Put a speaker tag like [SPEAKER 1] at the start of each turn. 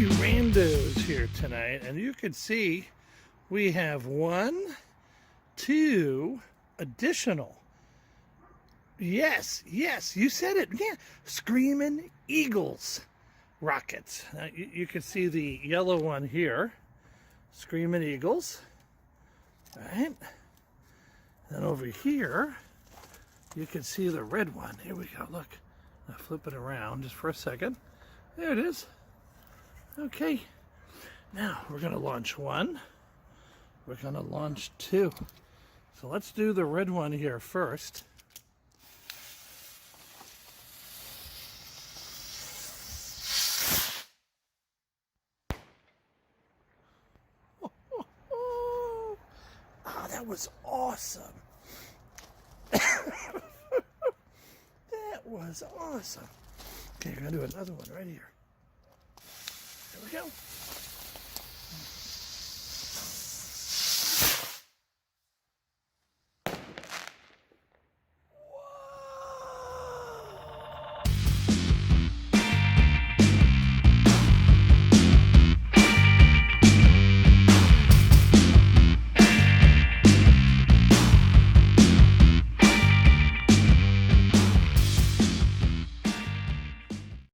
[SPEAKER 1] BBQ Randos here tonight, and you can see we have 1, 2 additional. Yes, you said it. Yeah, Screamin Eagles rockets. Now, you can see the yellow one here, Screamin Eagles. All right. Then over here, you can see the red one. Here we go. Look, I'll flip it around just for a second. There it is. Okay. Now we're going to launch 1. We're going to launch 2. So let's do the red one here first. Oh, that was awesome. That was awesome. Okay, we're going to do another one right here. There we go.